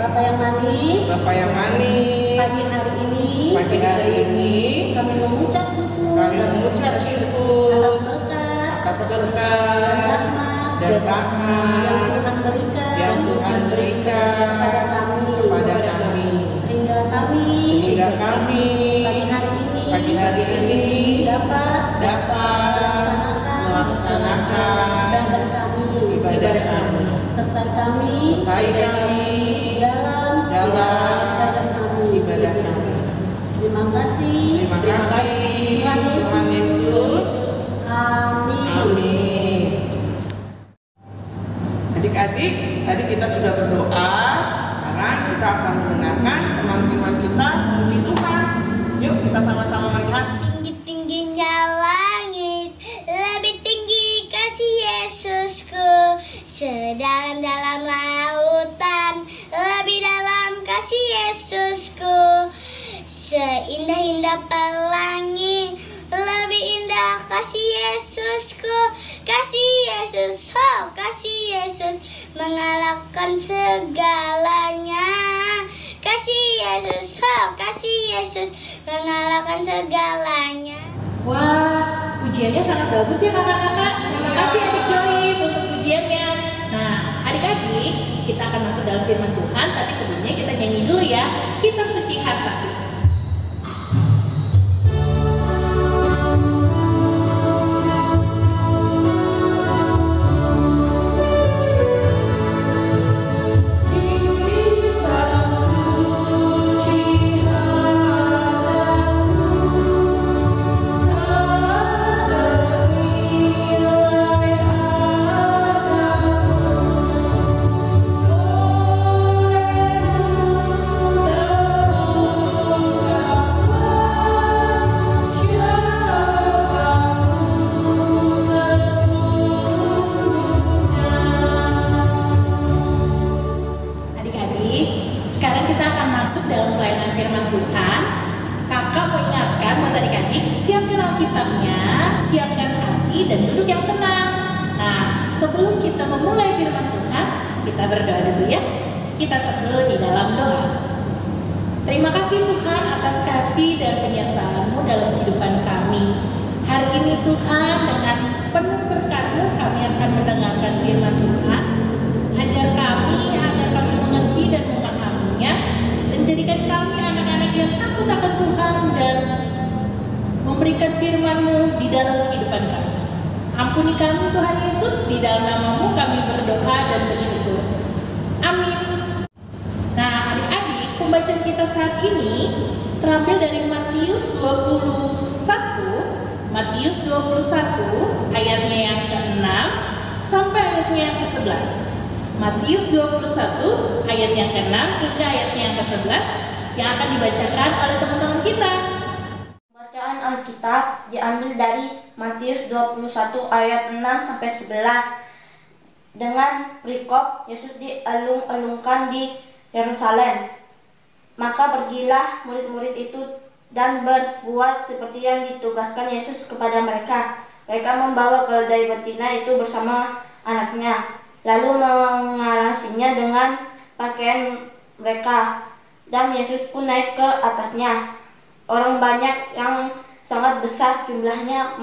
Bapak yang manis, Bapa yang manis, pagi hari ini kami mengucap syukur atas berkat dan rahmat yang Tuhan berikan kepada kami, sehingga kami pagi hari ini dapat melaksanakan ibadah kami, sertai kami dalam ibadah kami. Terima kasih Tuhan Yesus. Amin. Adik-adik, tadi kita sudah berdoa. Sekarang kita akan mendengarkan teman-teman kita puji Tuhan. Yuk kita sama-sama melihat. Tinggi-tingginya langit, lebih tinggi kasih Yesusku. Sedalam-dalam lautan, lebih dalam kasih Yesusku. Seindah-indah pelangi, lebih indah kasih Yesusku. Kasih Yesus, oh kasih Yesus, mengalahkan segalanya. Kasih Yesus, oh kasih Yesus, mengalahkan segalanya. Wah, pujiannya sangat bagus ya kakak-kakak. Terima kasih adik Joyce untuk pujiannya. Nah, adik-adik, kita akan masuk dalam firman Tuhan. Tapi sebelumnya kita nyanyi dulu ya Kitab Suci Hartaku. Siapkan hati dan duduk yang tenang. Nah, sebelum kita memulai firman Tuhan, kita berdoa dulu ya. Kita satu di dalam doa. Terima kasih Tuhan atas kasih dan penyertaan-Mu dalam kehidupan kami. Hari ini Tuhan, dengan penuh berkat-Mu kami akan mendengarkan firman Tuhan. Ajar kami agar kami mengerti dan memahaminya, dan jadikan kami anak-anak yang takut akan Tuhan dan memberikan firman-Mu di dalam kehidupan kami. Ampuni kami Tuhan Yesus, di dalam nama-Mu kami berdoa dan bersyukur. Amin. Nah adik-adik, pembacaan kita saat ini terambil dari Matius 21 ayatnya yang ke-6 sampai ayatnya yang ke-11. Matius 21 ayat yang ke-6 hingga ayatnya yang ke-11 yang akan dibacakan oleh teman-teman kita. Alkitab diambil dari Matius 21 ayat 6 sampai 11. Dengan perikop Yesus dielung-elungkan di Yerusalem. Maka pergilah murid-murid itu dan berbuat seperti yang ditugaskan Yesus kepada mereka. Mereka membawa keledai betina itu bersama anaknya, lalu mengalasinya dengan pakaian mereka, dan Yesus pun naik ke atasnya. Orang banyak yang sangat besar jumlahnya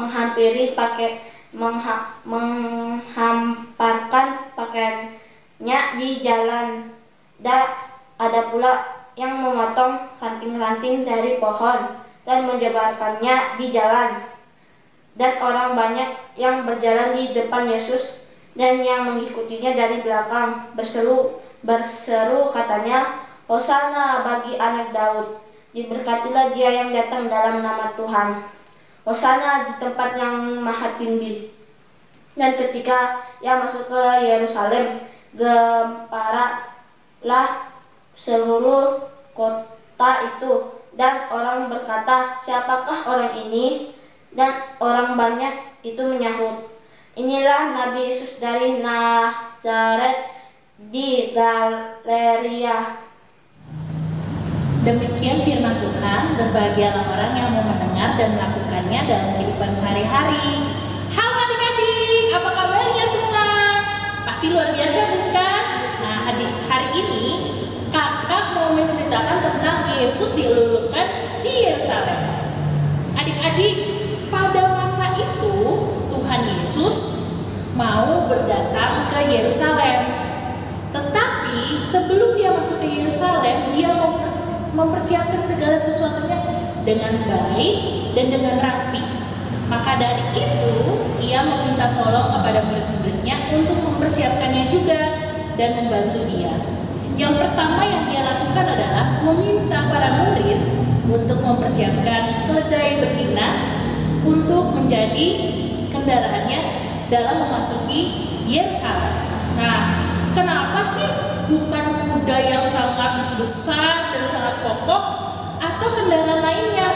menghamparkan pakaiannya di jalan, dan ada pula yang memotong ranting-ranting dari pohon dan menyebarkannya di jalan. Dan orang banyak yang berjalan di depan Yesus dan yang mengikutinya dari belakang berseru katanya, Hosana bagi anak Daud. Diberkatilah dia yang datang dalam nama Tuhan. Hosana di tempat yang maha tinggi. Dan ketika ia masuk ke Yerusalem, gemparalah seluruh kota itu. Dan orang berkata, siapakah orang ini? Dan orang banyak itu menyahut, inilah Nabi Yesus dari Nazaret di Galilea. Demikian firman Tuhan. Berbahagialah orang yang mau mendengar dan melakukannya dalam kehidupan sehari-hari. Halo adik-adik, apa kabarnya semua? Pasti luar biasa bukan? Nah, hari ini kakak Yesus dilulukan di Yerusalem. Adik-adik, pada masa itu Tuhan Yesus mau berdatang ke Yerusalem. Tetapi sebelum dia masuk ke Yerusalem, dia mempersiapkan segala sesuatunya dengan baik dan dengan rapi. Maka dari itu, ia meminta tolong kepada murid-muridnya untuk mempersiapkannya juga dan membantu dia. Yang pertama yang dia lakukan adalah meminta para murid untuk mempersiapkan keledai betina untuk menjadi kendaraannya dalam memasuki Yerusalem. Nah, kenapa sih bukan kuda yang sangat besar dan sangat kokoh atau kendaraan lainnya?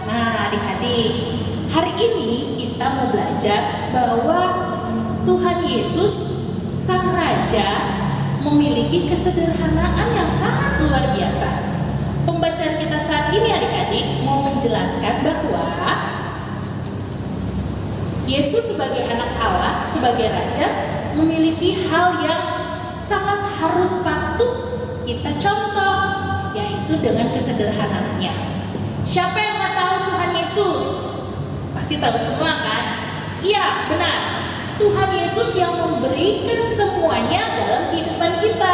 Nah, adik-adik, hari ini kita mau belajar bahwa Tuhan Yesus Sang Raja memiliki kesederhanaan yang sangat luar biasa. Pembacaan kita saat ini adik-adik mau menjelaskan bahwa Yesus sebagai anak Allah, sebagai Raja, memiliki hal yang sangat harus patut kita contoh, yaitu dengan kesederhanaannya. Siapa yang nggak tahu Tuhan Yesus? Pasti tahu semua kan? Iya, benar. Tuhan Yesus yang memberikan semuanya dalam kehidupan kita.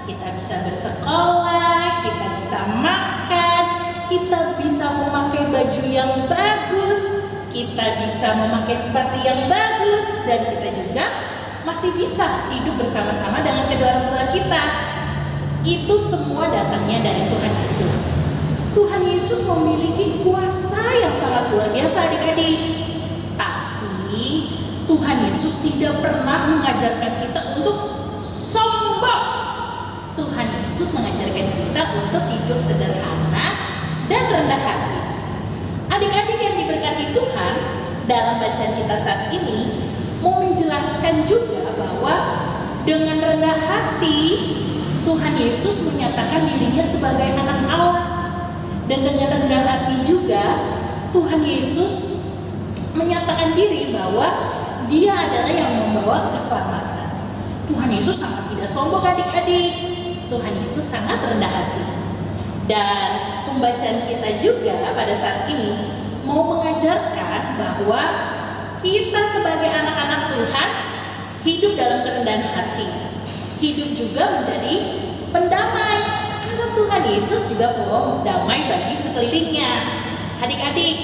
Kita bisa bersekolah, kita bisa makan, kita bisa memakai baju yang bagus, kita bisa memakai sepatu yang bagus, dan kita juga masih bisa hidup bersama-sama dengan kedua orang tua kita. Itu semua datangnya dari Tuhan Yesus. Tuhan Yesus memiliki kuasa yang sangat luar biasa adik-adik. Tapi Tuhan Yesus tidak pernah mengajarkan kita untuk sombong. Tuhan Yesus mengajarkan kita untuk hidup sederhana dan rendah hati. Adik-adik yang diberkati Tuhan, dalam bacaan kita saat ini mau menjelaskan juga bahwa dengan rendah hati Tuhan Yesus menyatakan dirinya sebagai anak Allah. Dan dengan rendah hati juga Tuhan Yesus menyatakan diri bahwa Dia adalah yang membawa keselamatan. Tuhan Yesus sangat tidak sombong adik-adik. Tuhan Yesus sangat rendah hati. Dan pembacaan kita juga pada saat ini mau mengajarkan bahwa kita sebagai anak-anak Tuhan hidup dalam kerendahan hati. Hidup juga menjadi pendamai. Karena Tuhan Yesus juga bawa damai bagi sekelilingnya. Adik-adik,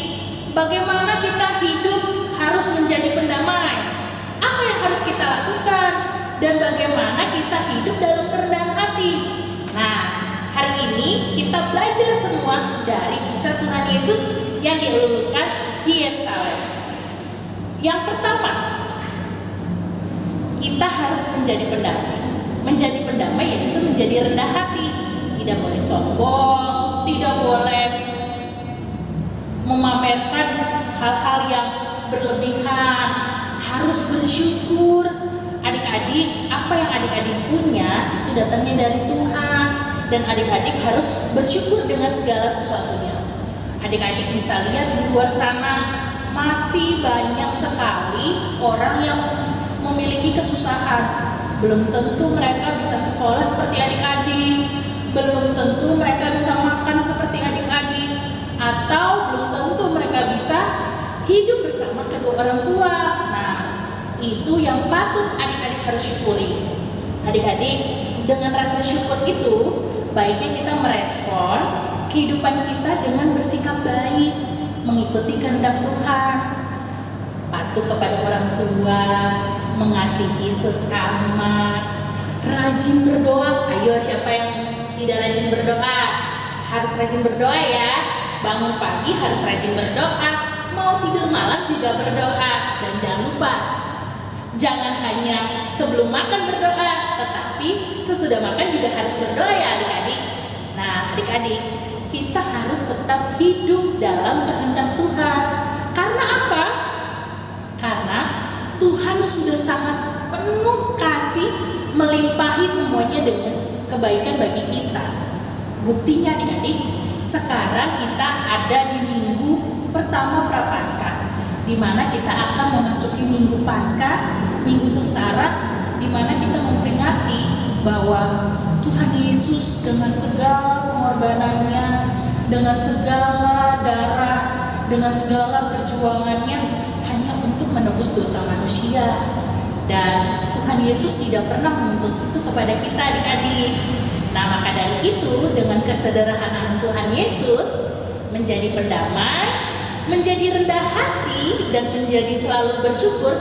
bagaimana kita hidup harus menjadi pendamai? Apa yang harus kita lakukan? Dan bagaimana kita hidup dalam kerendahan hati? Nah, hari ini kita belajar semua dari kisah Tuhan Yesus yang dilulukan di Yerusalem. Yang pertama, kita harus menjadi pendamai. Menjadi pendamai yaitu menjadi rendah hati. Tidak boleh sombong, tidak boleh memamerkan hal-hal yang berlebihan, harus bersyukur. Adik-adik, apa yang adik-adik punya itu datangnya dari Tuhan, dan adik-adik harus bersyukur dengan segala sesuatunya. Adik-adik bisa lihat di luar sana masih banyak sekali orang yang memiliki kesusahan. Belum tentu mereka bisa sekolah seperti adik-adik, belum tentu mereka bisa makan seperti adik-adik, atau belum tentu mereka bisa hidup bersama kedua orang tua. Nah, itu yang patut adik-adik harus syukuri. Adik-adik, dengan rasa syukur itu baiknya kita merespon kehidupan kita dengan bersikap baik, mengikuti kehendak Tuhan, patuh kepada orang tua, mengasihi sesama, rajin berdoa. Ayo, siapa yang tidak rajin berdoa? Harus rajin berdoa ya. Bangun pagi harus rajin berdoa, mau tidur malam juga berdoa. Dan jangan lupa, jangan hanya sebelum makan berdoa, tetapi sesudah makan juga harus berdoa ya adik-adik. Nah, adik-adik, kita harus tetap hidup dalam kehendak Tuhan. Karena apa? Karena Tuhan sudah sangat penuh kasih, melimpahi semuanya dengan kebaikan bagi kita. Buktinya adik-adik, sekarang kita ada di minggu pertama Prapaskah, di mana kita akan memasuki minggu Paskah, minggu sengsara, di mana kita memperingati bahwa Tuhan Yesus dengan segala pengorbanannya, dengan segala darah, dengan segala perjuangannya hanya untuk menebus dosa manusia. Dan Tuhan Yesus tidak pernah menuntut itu kepada kita adik-adik. Nah, maka dari itu dengan kesederhanaan Tuhan Yesus menjadi pendamai, menjadi rendah hati, dan menjadi selalu bersyukur,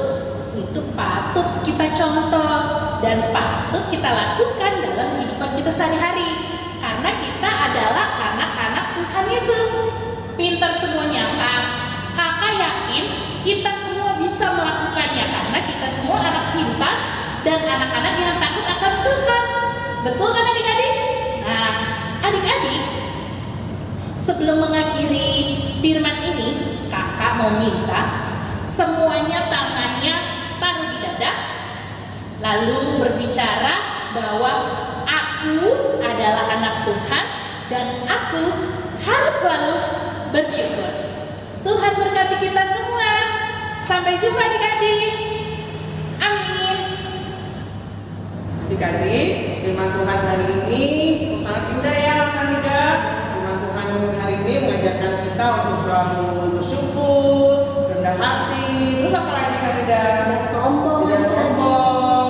itu patut kita contoh dan patut kita lakukan dalam kehidupan kita sehari-hari. Karena kita adalah anak-anak Tuhan Yesus. Pintar semuanya, kakak yakin kita semua bisa melakukannya karena kita semua anak pintar dan anak-anak yang takut akan Tuhan. Betul kan adik-adik? Nah, adik-adik, sebelum mengakhiri firman ini, kakak mau minta semuanya tangannya taruh di dada, lalu berbicara bahwa aku adalah anak Tuhan dan aku harus selalu bersyukur. Tuhan berkati kita semua. Sampai jumpa adik-adik. Amin. Adik-adik, firman Tuhan hari ini sangat indah ya Kak. Firman Tuhan hari ini mengajarkan kita untuk selalu bersyukur, rendah hati. Terus apa lagi Kak? Tidak sombong,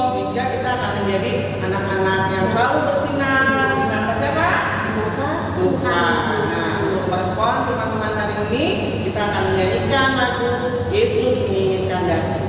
sehingga kita akan menjadi anak-anak yang selalu bersinar di mata siapa? Tuhan. Nah, untuk merespon firman Tuhan hari ini, kita akan menyanyikan lagu Yesus menginginkan daging.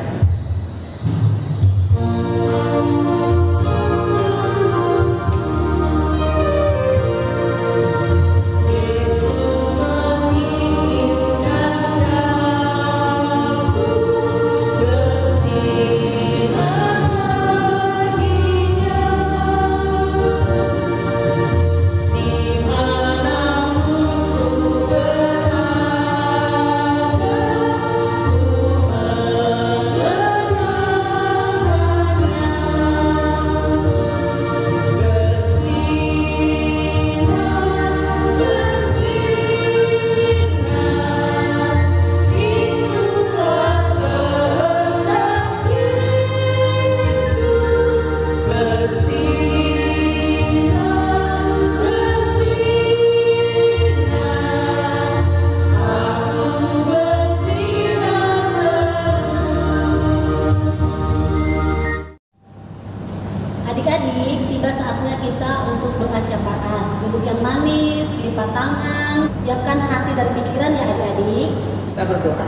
Adik-adik, tiba saatnya kita untuk doa syafaat. Duduk yang manis, lipat tangan, siapkan hati dan pikiran ya adik-adik. Kita berdoa.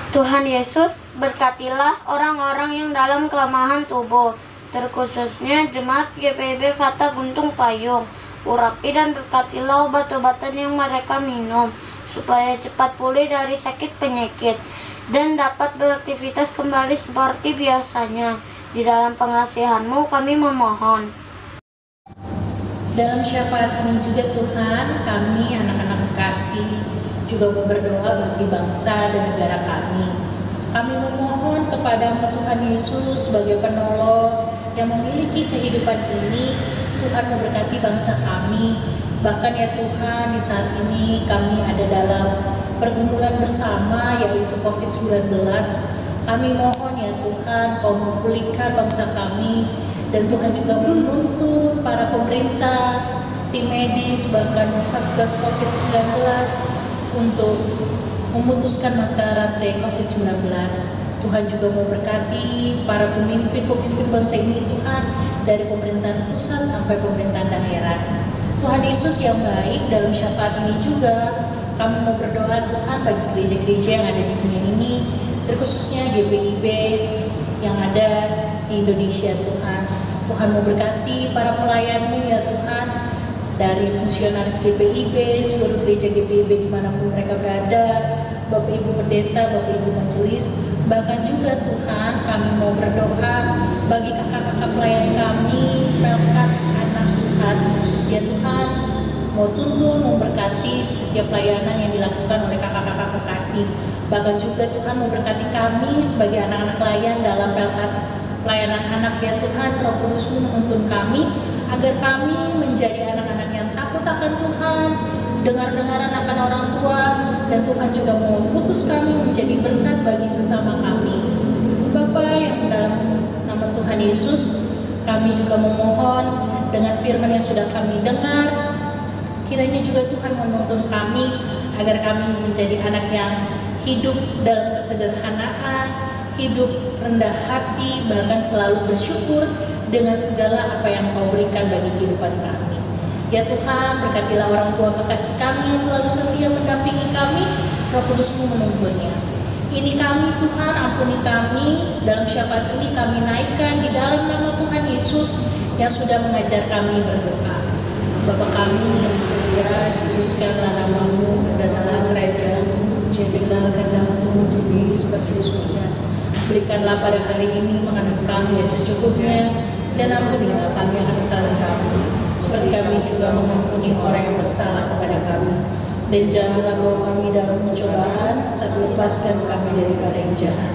Tuhan Yesus, berkatilah orang-orang yang dalam kelemahan tubuh, terkhususnya jemaat GPIB Fata Guntung Payung. Urapi dan berkatilah obat-obatan yang mereka minum, supaya cepat pulih dari sakit penyakit dan dapat beraktivitas kembali seperti biasanya. Di dalam pengasihan-Mu kami memohon. Dalam syafaat ini juga Tuhan, kami anak-anak Bekasi juga mau berdoa bagi bangsa dan negara kami. Kami memohon kepada-Mu Tuhan Yesus sebagai penolong yang memiliki kehidupan ini. Tuhan memberkati bangsa kami. Bahkan ya Tuhan, di saat ini kami ada dalam pergumulan bersama yaitu COVID-19. Kami mohon ya Tuhan, Kau memulihkan bangsa kami, dan Tuhan juga menuntun para pemerintah, tim medis, bahkan Satgas COVID-19 untuk memutuskan mata rantai COVID-19. Tuhan juga memberkati para pemimpin bangsa ini Tuhan, dari pemerintahan pusat sampai pemerintahan daerah. Tuhan Yesus yang baik, dalam syafaat ini juga kami mau berdoa Tuhan bagi gereja-gereja yang ada di dunia ini, terkhususnya GPIB yang ada di Indonesia Tuhan. Tuhan memberkati para pelayan-Mu ya Tuhan, dari fungsionaris GPIB, seluruh gereja GPIB dimanapun mereka berada, Bapak Ibu Pendeta, Bapak Ibu Majelis, bahkan juga Tuhan kami mau berdoa bagi kakak-kakak pelayan kami, pelkat anak Tuhan ya Tuhan, mau tuntun, memberkati setiap pelayanan yang dilakukan oleh kakak-kakak kekasih. Bahkan juga Tuhan memberkati kami sebagai anak-anak pelayan dalam pelkat pelayanan anak ya Tuhan. Roh Kudus-Mu menuntun kami agar kami menjadi anak-anak yang takut akan Tuhan, dengar-dengaran akan orang tua, dan Tuhan juga mau utus kami menjadi berkat bagi sesama kami. Bapa yang dalam nama Tuhan Yesus, kami juga memohon dengan firman yang sudah kami dengar. Kiranya juga Tuhan menuntun kami agar kami menjadi anak yang hidup dalam kesederhanaan, hidup rendah hati, bahkan selalu bersyukur dengan segala apa yang Kau berikan bagi kehidupan kami. Ya Tuhan, berkatilah orang tua kekasih kami yang selalu setia mendampingi kami, Roh Kudus-Mu menuntunnya. Ini kami Tuhan, ampuni kami, dalam syafaat ini kami naikkan di dalam nama Tuhan Yesus yang sudah mengajar kami berdoa. Bapa kami yang di surga, dikuduskanlah nama-Mu, datanglah kerajaan-Mu, jadilah kehendak-Mu di bumi seperti di surga. Berikanlah pada hari ini makanan kami yang secukupnya, dan ampunilah kami akan kesalahan kami, seperti kami juga mengampuni orang yang bersalah kepada kami. Dan janganlah bawa kami dalam pencobaan, tapi lepaskan kami daripada yang jahat.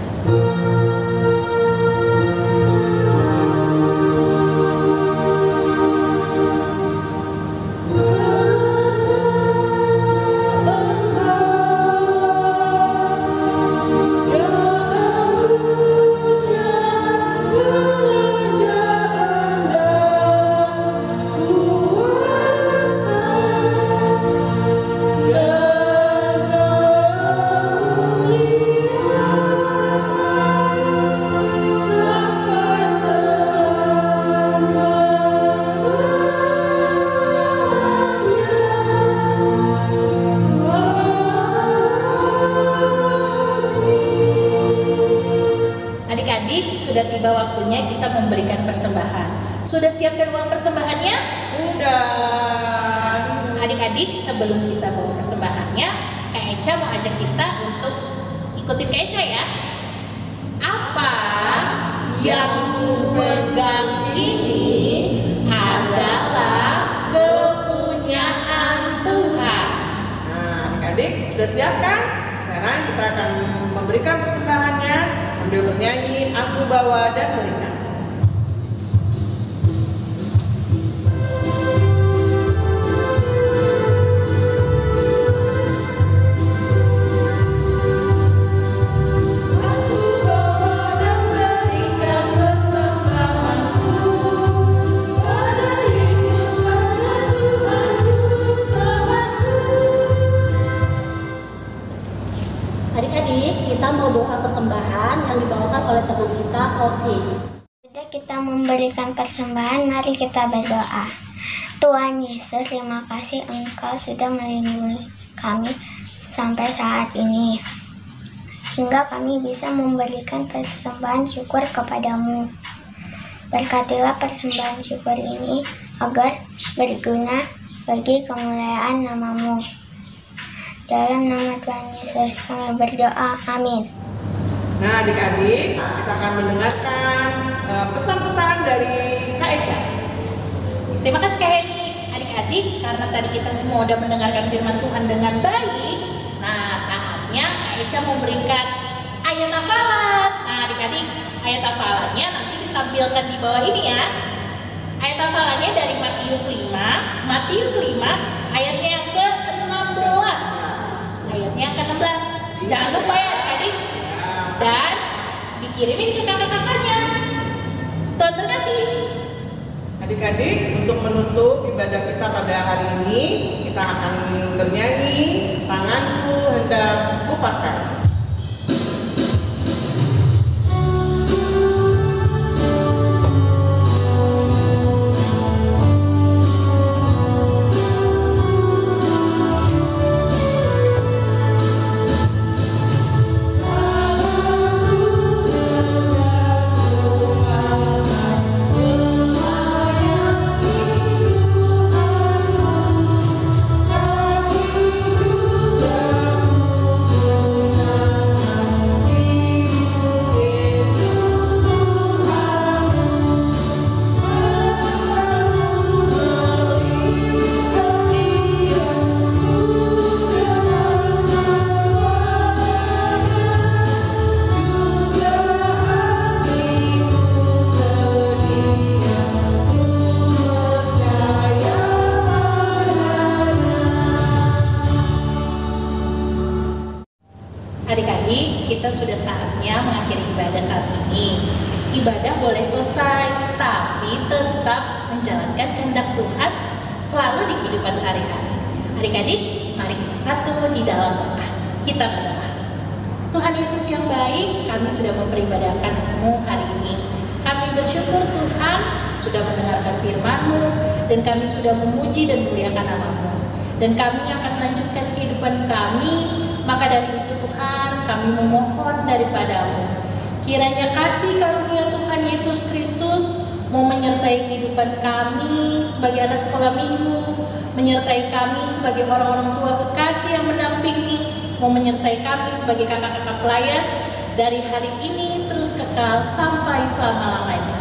Sudah tiba waktunya kita memberikan persembahan. Sudah siapkan uang persembahannya? Sudah. Adik-adik, sebelum kita bawa persembahannya, Kak Eca mau ajak kita untuk ikutin Kak Eca ya. Apa yang ku pegang ini adalah kepunyaan Tuhan. Nah, adik-adik sudah siap kan? Sekarang kita akan memberikan persembahannya. Sambil bernyanyi, aku bawa dan berikan. Adik-adik, kita mau doa persembahan yang dibawakan oleh teman kita, Oci. Sudah kita memberikan persembahan, mari kita berdoa. Tuhan Yesus, terima kasih Engkau sudah melindungi kami sampai saat ini, hingga kami bisa memberikan persembahan syukur kepadamu. Berkatilah persembahan syukur ini agar berguna bagi kemuliaan nama-Mu. Dalam nama Tuhan Yesus kami berdoa, amin. Nah adik-adik, kita akan mendengarkan pesan-pesan dari Kak Eca. Terima kasih Kak Heni. Adik-adik, karena tadi kita semua udah mendengarkan firman Tuhan dengan baik, nah saatnya Kak Eca memberikan ayat hafalan. Nah adik-adik, ayat hafalannya nanti ditampilkan di bawah ini ya. Ayat hafalannya dari Matius 5 ayatnya yang ke-16. Ayatnya ke-16. Jangan lupa ya adik-adik. Dan dikirimin ke kakak-kakaknya. Tuhan berkati. Adik-adik, untuk menutup ibadah kita pada hari ini, kita akan bernyanyi Tanganku Hendak Kupakai. Adik-adik, kita sudah saatnya mengakhiri ibadah saat ini. Ibadah boleh selesai, tapi tetap menjalankan kehendak Tuhan selalu di kehidupan sehari-hari. Adik-adik, mari kita satu di dalam doa. Kita berdoa. Tuhan Yesus yang baik, kami sudah memperibadahkan-Mu hari ini. Kami bersyukur Tuhan sudah mendengarkan firman-Mu, dan kami sudah memuji dan memuliakan nama-Mu. Dan kami akan melanjutkan kehidupan kami, maka dari itu Tuhan kami memohon daripada-Mu. Kiranya kasih karunia Tuhan Yesus Kristus mau menyertai kehidupan kami sebagai anak sekolah minggu, menyertai kami sebagai orang-orang tua kekasih yang mendampingi, mau menyertai kami sebagai kakak-kakak pelayan dari hari ini terus kekal sampai selama-lamanya.